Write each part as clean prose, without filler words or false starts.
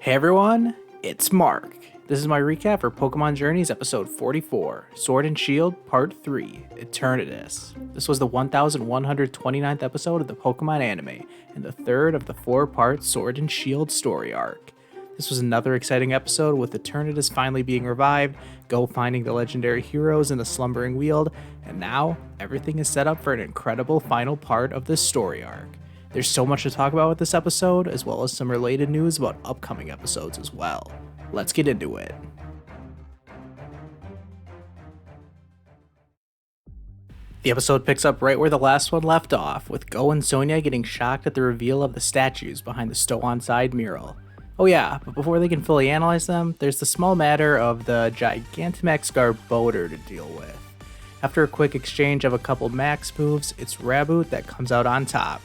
Hey everyone, it's Mark. This is my recap for Pokémon Journeys episode 44, Sword and Shield Part 3, Eternatus. This was the 1129th episode of the Pokémon anime, and the third of the 4-part Sword and Shield story arc. This was another exciting episode with Eternatus finally being revived, Goh finding the legendary heroes in the Slumbering Weald, and now everything is set up for an incredible final part of this story arc. There's so much to talk about with this episode, as well as some related news about upcoming episodes as well. Let's get into it. The episode picks up right where the last one left off, with Goh and Sonia getting shocked at the reveal of the statues behind the Stow-on-Side mural. Oh yeah, but before they can fully analyze them, there's the small matter of the Gigantamax Garbodor to deal with. After a quick exchange of a couple max moves, it's Raboot that comes out on top.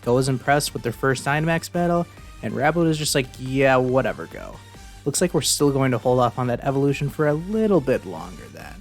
Goh is impressed with their first Dynamax battle, and Raboot is just like, yeah, whatever, Goh. Looks like we're still going to hold off on that evolution for a little bit longer then.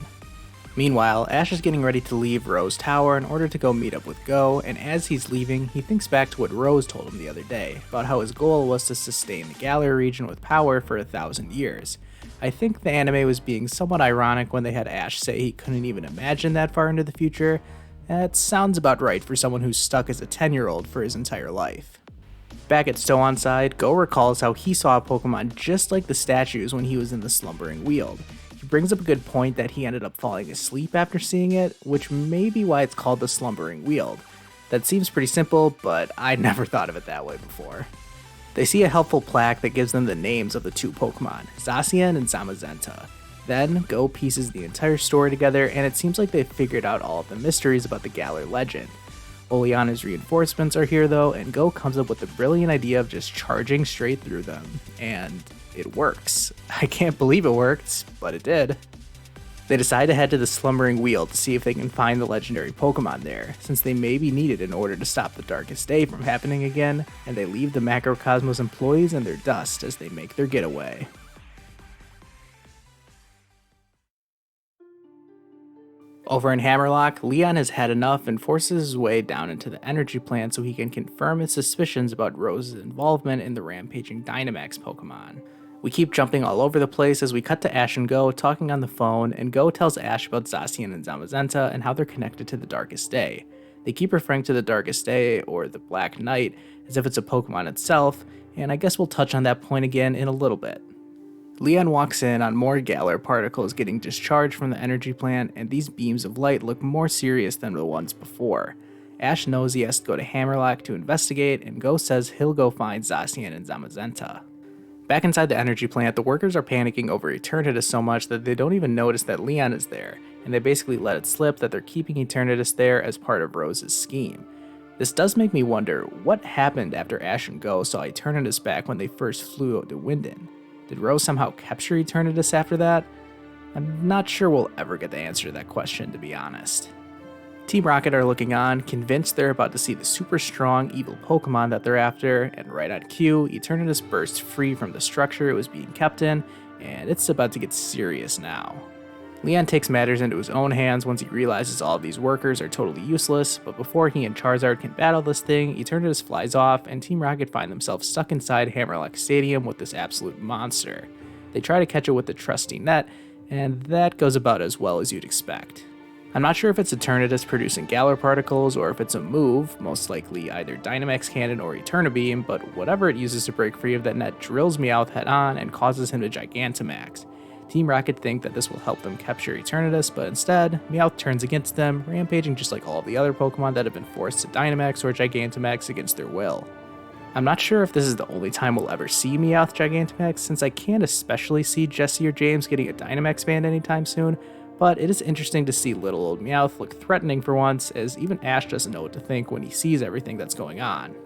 Meanwhile, Ash is getting ready to leave Rose Tower in order to go meet up with Goh, and as he's leaving, he thinks back to what Rose told him the other day, about how his goal was to sustain the Galar region with power for 1,000 years. I think the anime was being somewhat ironic when they had Ash say he couldn't even imagine that far into the future. That sounds about right for someone who's stuck as a 10-year-old for his entire life. Back at Stow-on-Side, Goh recalls how he saw a Pokemon just like the statues when he was in the Slumbering Weald. He brings up a good point that he ended up falling asleep after seeing it, which may be why it's called the Slumbering Weald. That seems pretty simple, but I never thought of it that way before. They see a helpful plaque that gives them the names of the two Pokemon, Zacian and Zamazenta. Then, Goh pieces the entire story together, and it seems like they've figured out all of the mysteries about the Galar legend. Oleana's reinforcements are here though, and Goh comes up with the brilliant idea of just charging straight through them. And it works. I can't believe it worked, but it did. They decide to head to the Slumbering Weald to see if they can find the legendary Pokemon there, since they may be needed in order to stop the Darkest Day from happening again, and they leave the Macrocosmos employees in their dust as they make their getaway. Over in Hammerlock, Leon has had enough and forces his way down into the energy plant so he can confirm his suspicions about Rose's involvement in the rampaging Dynamax Pokemon. We keep jumping all over the place as we cut to Ash and Goh talking on the phone, and Goh tells Ash about Zacian and Zamazenta and how they're connected to the Darkest Day. They keep referring to the Darkest Day, or the Black Knight, as if it's a Pokemon itself, and I guess we'll touch on that point again in a little bit. Leon walks in on more Galar particles getting discharged from the energy plant, and these beams of light look more serious than the ones before. Ash knows he has to go to Hammerlock to investigate, and Goh says he'll go find Zacian and Zamazenta. Back inside the energy plant, the workers are panicking over Eternatus so much that they don't even notice that Leon is there, and they basically let it slip that they're keeping Eternatus there as part of Rose's scheme. This does make me wonder what happened after Ash and Goh saw Eternatus back when they first flew to Winden. Did Rose somehow capture Eternatus after that? I'm not sure we'll ever get the answer to that question, to be honest. Team Rocket are looking on, convinced they're about to see the super strong evil Pokemon that they're after, and right on cue, Eternatus bursts free from the structure it was being kept in, and it's about to get serious now. Leon takes matters into his own hands once he realizes all of these workers are totally useless, but before he and Charizard can battle this thing, Eternatus flies off, and Team Rocket find themselves stuck inside Hammerlock Stadium with this absolute monster. They try to catch it with the trusty net, and that goes about as well as you'd expect. I'm not sure if it's Eternatus producing Galar particles, or if it's a move, most likely either Dynamax Cannon or Eternabeam, but whatever it uses to break free of that net drills Meowth head on and causes him to Gigantamax. Team Rocket think that this will help them capture Eternatus, but instead, Meowth turns against them, rampaging just like all of the other Pokemon that have been forced to Dynamax or Gigantamax against their will. I'm not sure if this is the only time we'll ever see Meowth Gigantamax, since I can't especially see Jesse or James getting a Dynamax band anytime soon, but it is interesting to see little old Meowth look threatening for once, as even Ash doesn't know what to think when he sees everything that's going on.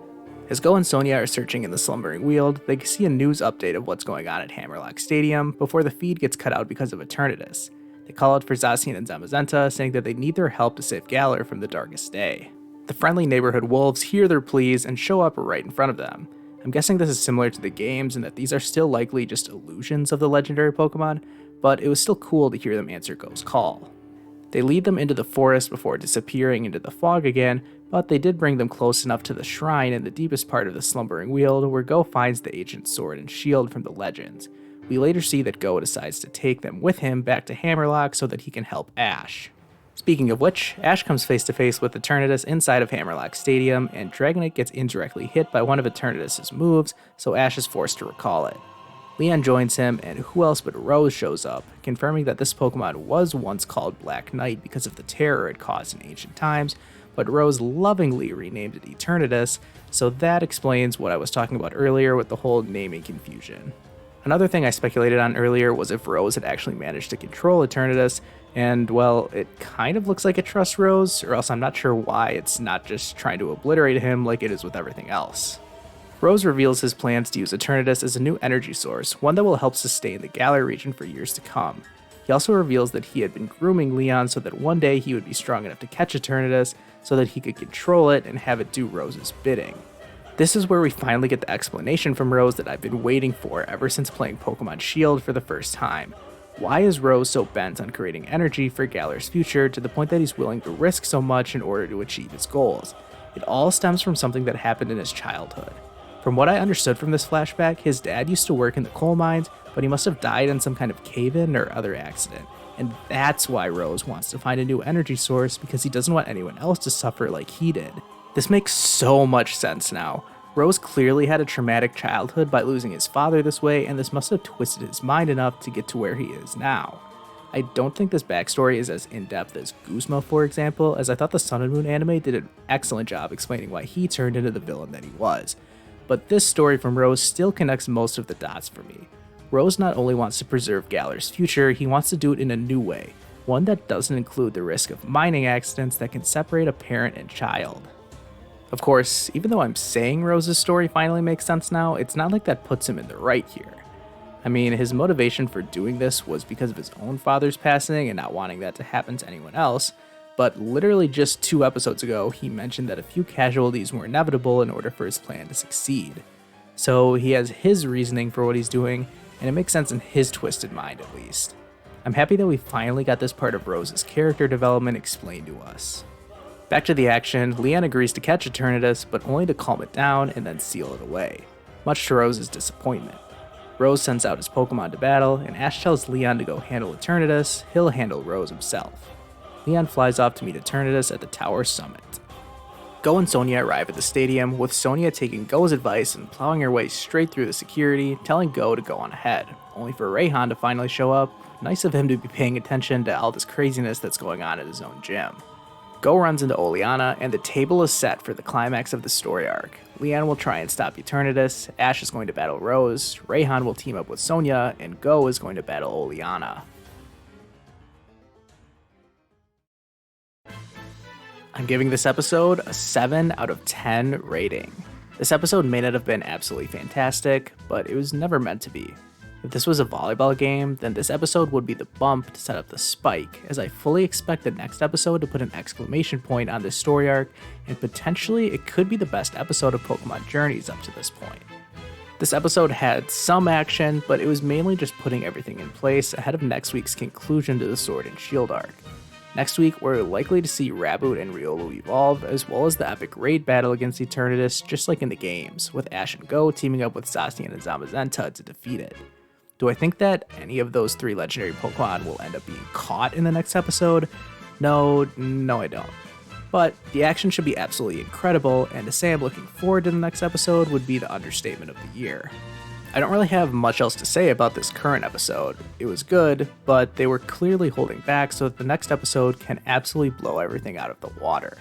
As Goh and Sonia are searching in the Slumbering Weald, they see a news update of what's going on at Hammerlock Stadium before the feed gets cut out because of Eternatus. They call out for Zacian and Zamazenta, saying that they need their help to save Galar from the Darkest Day. The friendly neighborhood wolves hear their pleas and show up right in front of them. I'm guessing this is similar to the games and that these are still likely just illusions of the legendary Pokemon, but it was still cool to hear them answer Goh's call. They lead them into the forest before disappearing into the fog again, but they did bring them close enough to the shrine in the deepest part of the Slumbering Weald where Goh finds the ancient sword and shield from the legends. We later see that Goh decides to take them with him back to Hammerlock so that he can help Ash. Speaking of which, Ash comes face to face with Eternatus inside of Hammerlock Stadium, and Dragonite gets indirectly hit by one of Eternatus' moves, so Ash is forced to recall it. Leon joins him, and who else but Rose shows up, confirming that this Pokemon was once called Black Knight because of the terror it caused in ancient times, but Rose lovingly renamed it Eternatus, so that explains what I was talking about earlier with the whole naming confusion. Another thing I speculated on earlier was if Rose had actually managed to control Eternatus, and well, it kind of looks like it trusts Rose, or else I'm not sure why it's not just trying to obliterate him like it is with everything else. Rose reveals his plans to use Eternatus as a new energy source, one that will help sustain the Galar region for years to come. He also reveals that he had been grooming Leon so that one day he would be strong enough to catch Eternatus so that he could control it and have it do Rose's bidding. This is where we finally get the explanation from Rose that I've been waiting for ever since playing Pokemon Shield for the first time. Why is Rose so bent on creating energy for Galar's future to the point that he's willing to risk so much in order to achieve his goals? It all stems from something that happened in his childhood. From what I understood from this flashback, his dad used to work in the coal mines, but he must have died in some kind of cave-in or other accident. And that's why Rose wants to find a new energy source, because he doesn't want anyone else to suffer like he did. This makes so much sense now. Rose clearly had a traumatic childhood by losing his father this way, and this must have twisted his mind enough to get to where he is now. I don't think this backstory is as in-depth as Guzma, for example, as I thought the Sun and Moon anime did an excellent job explaining why he turned into the villain that he was. But this story from Rose still connects most of the dots for me. Rose not only wants to preserve Galar's future, he wants to do it in a new way, one that doesn't include the risk of mining accidents that can separate a parent and child. Of course, even though I'm saying Rose's story finally makes sense now, it's not like that puts him in the right here. I mean, his motivation for doing this was because of his own father's passing and not wanting that to happen to anyone else, but literally just 2 episodes ago, he mentioned that a few casualties were inevitable in order for his plan to succeed. So he has his reasoning for what he's doing, and it makes sense in his twisted mind at least. I'm happy that we finally got this part of Rose's character development explained to us. Back to the action, Leon agrees to catch Eternatus, but only to calm it down and then seal it away, much to Rose's disappointment. Rose sends out his Pokemon to battle, and Ash tells Leon to go handle Eternatus. He'll handle Rose himself. Leon flies off to meet Eternatus at the tower summit. Goh and Sonia arrive at the stadium, with Sonia taking Goh's advice and plowing her way straight through the security, telling Goh to go on ahead, only for Raihan to finally show up. Nice of him to be paying attention to all this craziness that's going on at his own gym. Goh runs into Oleana, and the table is set for the climax of the story arc. Leon will try and stop Eternatus, Ash is going to battle Rose, Raihan will team up with Sonia, and Goh is going to battle Oleana. I'm giving this episode a 7 out of 10 rating. This episode may not have been absolutely fantastic, but it was never meant to be. If this was a volleyball game, then this episode would be the bump to set up the spike, as I fully expect the next episode to put an exclamation point on this story arc, and potentially it could be the best episode of Pokémon Journeys up to this point. This episode had some action, but it was mainly just putting everything in place ahead of next week's conclusion to the Sword and Shield arc. Next week, we're likely to see Raboot and Riolu evolve, as well as the epic raid battle against Eternatus, just like in the games, with Ash and Goh teaming up with Zacian and Zamazenta to defeat it. Do I think that any of those 3 legendary Pokemon will end up being caught in the next episode? No, I don't. But the action should be absolutely incredible, and to say I'm looking forward to the next episode would be the understatement of the year. I don't really have much else to say about this current episode. It was good, but they were clearly holding back so that the next episode can absolutely blow everything out of the water.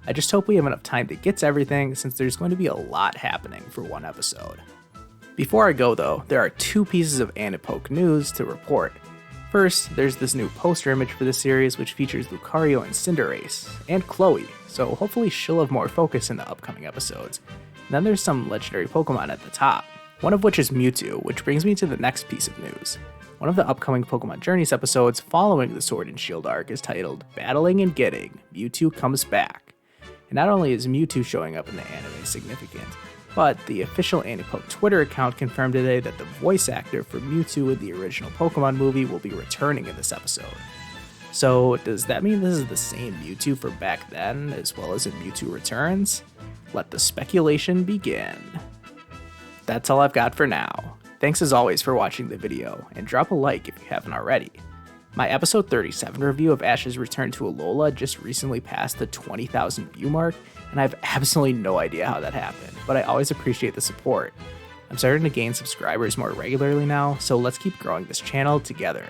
I just hope we have enough time to get to everything, since there's going to be a lot happening for one episode. Before I go though, there are 2 pieces of Anipoke news to report. First, there's this new poster image for the series which features Lucario and Cinderace, and Chloe, so hopefully she'll have more focus in the upcoming episodes. And then there's some legendary Pokemon at the top, one of which is Mewtwo, which brings me to the next piece of news. One of the upcoming Pokemon Journeys episodes following the Sword and Shield arc is titled Battling and Getting, Mewtwo Comes Back. And not only is Mewtwo showing up in the anime significant, but the official Anipoke Twitter account confirmed today that the voice actor for Mewtwo in the original Pokemon movie will be returning in this episode. So does that mean this is the same Mewtwo for back then as well as in Mewtwo Returns? Let the speculation begin. That's all I've got for now. Thanks as always for watching the video, and drop a like if you haven't already. My episode 37 review of Ash's return to Alola just recently passed the 20,000 view mark, and I have absolutely no idea how that happened, but I always appreciate the support. I'm starting to gain subscribers more regularly now, so let's keep growing this channel together.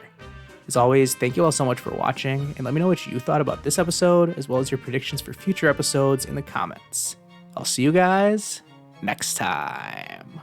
As always, thank you all so much for watching, and let me know what you thought about this episode, as well as your predictions for future episodes in the comments. I'll see you guys next time.